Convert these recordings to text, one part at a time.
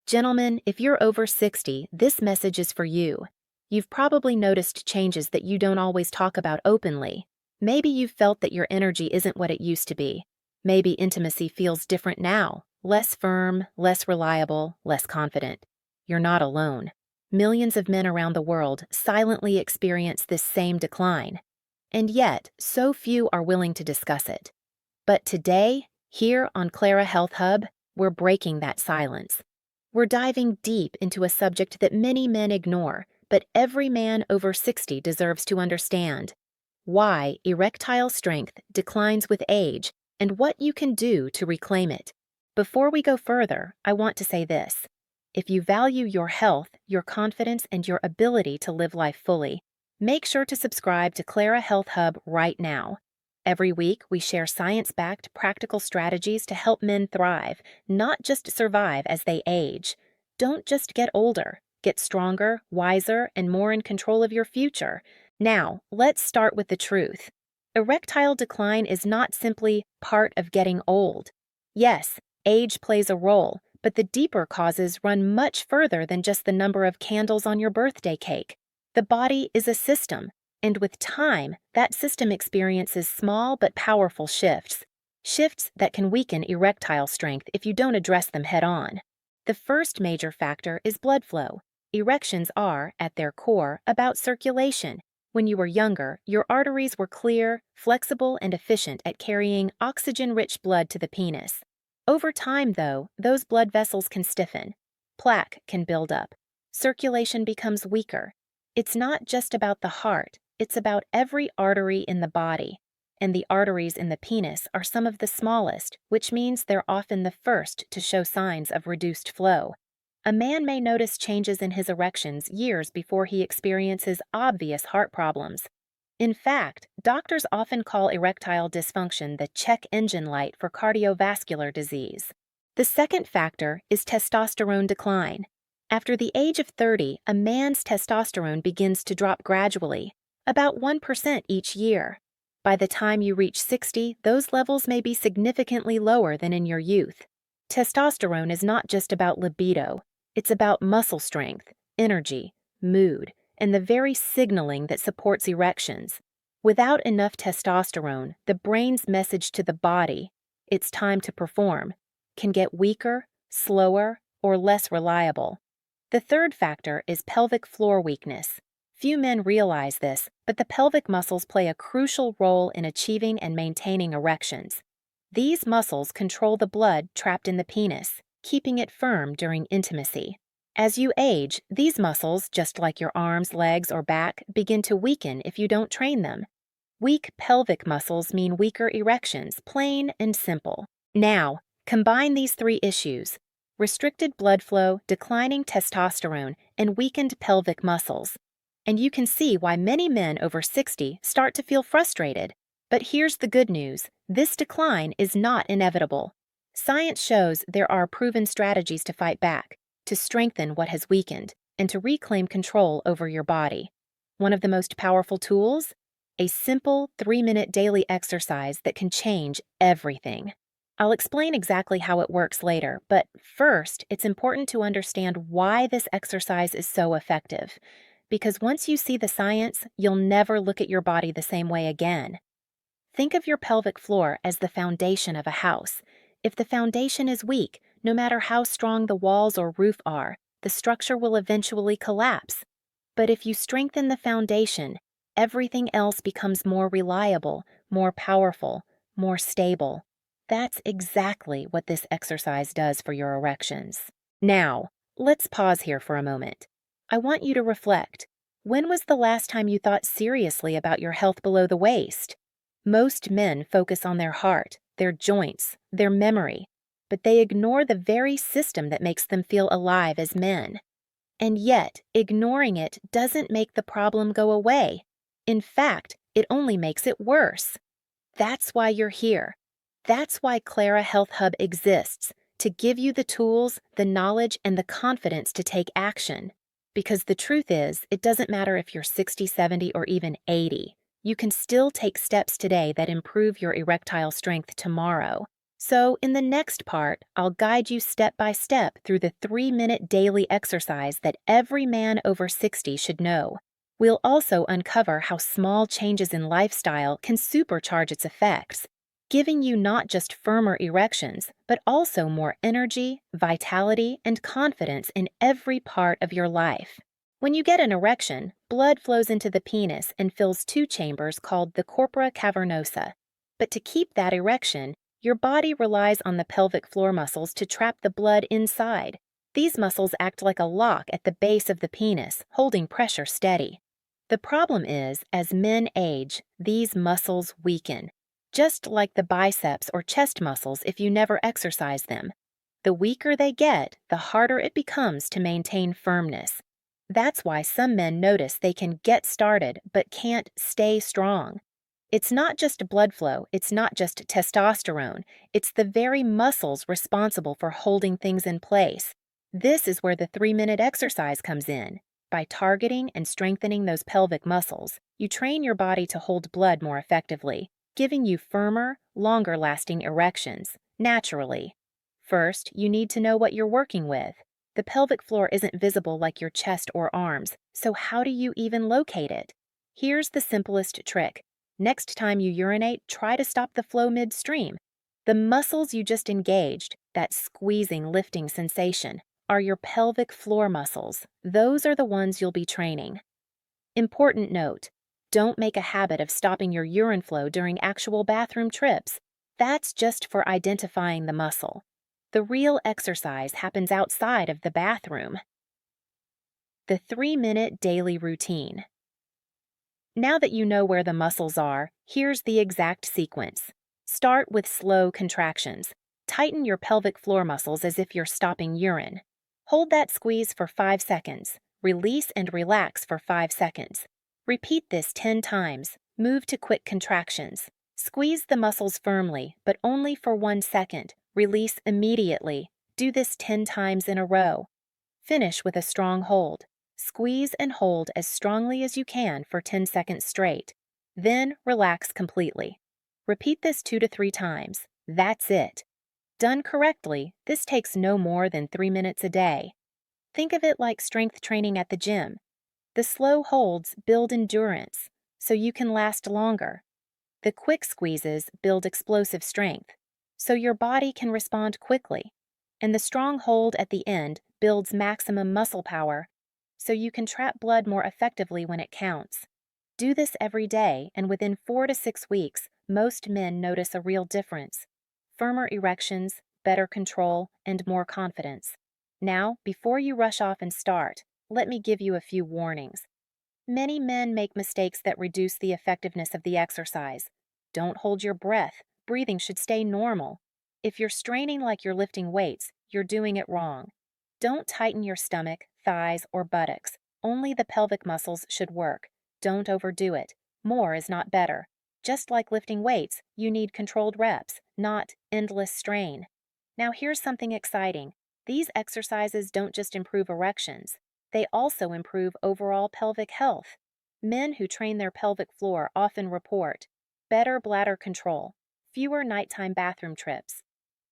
Gentlemen, if you're over 60, this message is for you. You've probably noticed changes that you don't always talk about openly. Maybe you've felt that your energy isn't what it used to be. Maybe intimacy feels different now, less firm, less reliable, less confident. You're not alone. Millions of men around the world silently experience this same decline. And yet, so few are willing to discuss it. But today, here on Clara Health Hub, we're breaking that silence. We're diving deep into a subject that many men ignore, but every man over 60 deserves to understand. Why erectile strength declines with age and what you can do to reclaim it. Before we go further, I want to say this. If you value your health, your confidence, and your ability to live life fully, make sure to subscribe to Clara Health Hub right now. Every week, we share science-backed practical strategies to help men thrive, not just survive as they age. Don't just get older. Get stronger, wiser, and more in control of your future. Now, let's start with the truth. Erectile decline is not simply part of getting old. Yes, age plays a role, but the deeper causes run much further than just the number of candles on your birthday cake. The body is a system. And with time, that system experiences small but powerful shifts. Shifts that can weaken erectile strength if you don't address them head-on. The first major factor is blood flow. Erections are, at their core, about circulation. When you were younger, your arteries were clear, flexible, and efficient at carrying oxygen-rich blood to the penis. Over time, though, those blood vessels can stiffen. Plaque can build up. Circulation becomes weaker. It's not just about the heart. It's about every artery in the body, and the arteries in the penis are some of the smallest, which means they're often the first to show signs of reduced flow. A man may notice changes in his erections years before he experiences obvious heart problems. In fact, doctors often call erectile dysfunction the check engine light for cardiovascular disease. The second factor is testosterone decline. After the age of 30, a man's testosterone begins to drop gradually, about 1% each year. By the time you reach 60, those levels may be significantly lower than in your youth. Testosterone is not just about libido. It's about muscle strength, energy, mood, and the very signaling that supports erections. Without enough testosterone, the brain's message to the body, it's time to perform, can get weaker, slower, or less reliable. The third factor is pelvic floor weakness. Few men realize this, but the pelvic muscles play a crucial role in achieving and maintaining erections. These muscles control the blood trapped in the penis, keeping it firm during intimacy. As you age, these muscles, just like your arms, legs, or back, begin to weaken if you don't train them. Weak pelvic muscles mean weaker erections, plain and simple. Now, combine these three issues: restricted blood flow, declining testosterone, and weakened pelvic muscles. And you can see why many men over 60 start to feel frustrated. But here's the good news. This decline is not inevitable. Science shows there are proven strategies to fight back, to strengthen what has weakened, and to reclaim control over your body. One of the most powerful tools? A simple 3-minute daily exercise that can change everything. I'll explain exactly how it works later, but first, it's important to understand why this exercise is so effective. Because once you see the science, you'll never look at your body the same way again. Think of your pelvic floor as the foundation of a house. If the foundation is weak, no matter how strong the walls or roof are, the structure will eventually collapse. But if you strengthen the foundation, everything else becomes more reliable, more powerful, more stable. That's exactly what this exercise does for your erections. Now, let's pause here for a moment. I want you to reflect. When was the last time you thought seriously about your health below the waist? Most men focus on their heart, their joints, their memory, but they ignore the very system that makes them feel alive as men. And yet, ignoring it doesn't make the problem go away. In fact, it only makes it worse. That's why you're here. That's why Clara Health Hub exists, to give you the tools, the knowledge, and the confidence to take action. Because the truth is, it doesn't matter if you're 60, 70, or even 80. You can still take steps today that improve your erectile strength tomorrow. So, in the next part, I'll guide you step by step through the 3-minute daily exercise that every man over 60 should know. We'll also uncover how small changes in lifestyle can supercharge its effects, giving you not just firmer erections, but also more energy, vitality, and confidence in every part of your life. When you get an erection, blood flows into the penis and fills two chambers called the corpora cavernosa. But to keep that erection, your body relies on the pelvic floor muscles to trap the blood inside. These muscles act like a lock at the base of the penis, holding pressure steady. The problem is, as men age, these muscles weaken, just like the biceps or chest muscles if you never exercise them. The weaker they get, the harder it becomes to maintain firmness. That's why some men notice they can get started but can't stay strong. It's not just blood flow, it's not just testosterone, it's the very muscles responsible for holding things in place. This is where the 3-minute exercise comes in. By targeting and strengthening those pelvic muscles, you train your body to hold blood more effectively, giving you firmer, longer-lasting erections, naturally. First, you need to know what you're working with. The pelvic floor isn't visible like your chest or arms, so how do you even locate it? Here's the simplest trick. Next time you urinate, try to stop the flow midstream. The muscles you just engaged, that squeezing, lifting sensation, are your pelvic floor muscles. Those are the ones you'll be training. Important note, don't make a habit of stopping your urine flow during actual bathroom trips. That's just for identifying the muscle. The real exercise happens outside of the bathroom. The 3-minute daily routine. Now that you know where the muscles are, here's the exact sequence. Start with slow contractions. Tighten your pelvic floor muscles as if you're stopping urine. Hold that squeeze for 5 seconds. Release and relax for 5 seconds. Repeat this 10 times. Move to quick contractions. Squeeze the muscles firmly, but only for 1 second. Release immediately. Do this 10 times in a row. Finish with a strong hold. Squeeze and hold as strongly as you can for 10 seconds straight. Then relax completely. Repeat this 2 to 3 times. That's it. Done correctly, this takes no more than 3 minutes a day. Think of it like strength training at the gym. The slow holds build endurance, so you can last longer. The quick squeezes build explosive strength, so your body can respond quickly. And the strong hold at the end builds maximum muscle power, so you can trap blood more effectively when it counts. Do this every day, and within 4 to 6 weeks, most men notice a real difference. Firmer erections, better control, and more confidence. Now, before you rush off and start, let me give you a few warnings. Many men make mistakes that reduce the effectiveness of the exercise. Don't hold your breath. Breathing should stay normal. If you're straining like you're lifting weights, you're doing it wrong. Don't tighten your stomach, thighs, or buttocks. Only the pelvic muscles should work. Don't overdo it. More is not better. Just like lifting weights, you need controlled reps, not endless strain. Now here's something exciting. These exercises don't just improve erections. They also improve overall pelvic health. Men who train their pelvic floor often report better bladder control, fewer nighttime bathroom trips,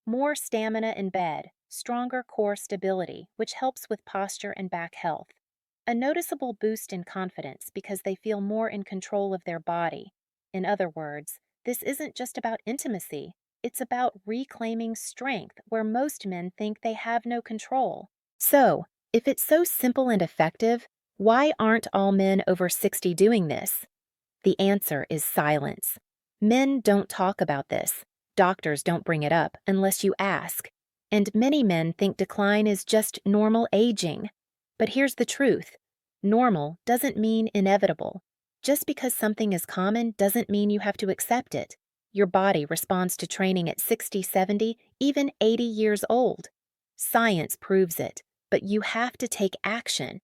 more stamina in bed, stronger core stability, which helps with posture and back health. A noticeable boost in confidence because they feel more in control of their body. In other words, this isn't just about intimacy, it's about reclaiming strength where most men think they have no control. So, if it's so simple and effective, why aren't all men over 60 doing this? The answer is silence. Men don't talk about this. Doctors don't bring it up unless you ask. And many men think decline is just normal aging. But here's the truth. Normal doesn't mean inevitable. Just because something is common doesn't mean you have to accept it. Your body responds to training at 60, 70, even 80 years old. Science proves it, but you have to take action.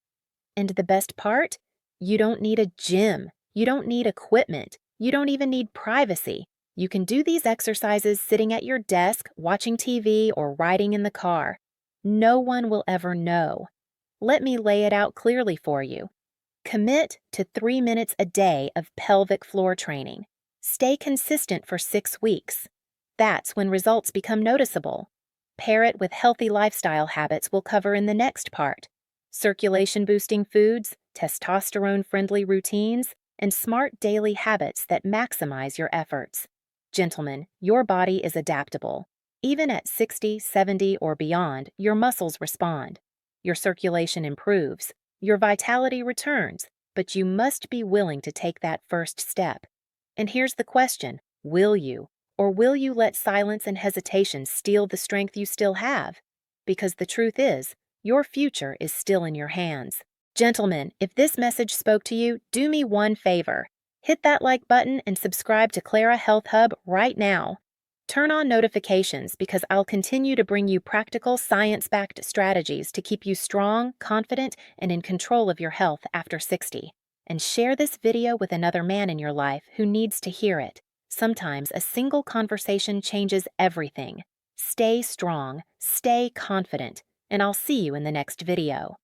And the best part? You don't need a gym. You don't need equipment. You don't even need privacy. You can do these exercises sitting at your desk, watching TV, or riding in the car. No one will ever know. Let me lay it out clearly for you. Commit to 3 minutes a day of pelvic floor training. Stay consistent for 6 weeks. That's when results become noticeable. Pair it with healthy lifestyle habits we'll cover in the next part. Circulation-boosting foods, testosterone-friendly routines, and smart daily habits that maximize your efforts. Gentlemen, your body is adaptable. Even at 60, 70, or beyond, your muscles respond. Your circulation improves. Your vitality returns, but you must be willing to take that first step. And here's the question, will you? Or will you let silence and hesitation steal the strength you still have? Because the truth is, your future is still in your hands. Gentlemen, if this message spoke to you, do me one favor. Hit that like button and subscribe to Clara Health Hub right now. Turn on notifications because I'll continue to bring you practical, science-backed strategies to keep you strong, confident, and in control of your health after 60. And share this video with another man in your life who needs to hear it. Sometimes a single conversation changes everything. Stay strong, stay confident, and I'll see you in the next video.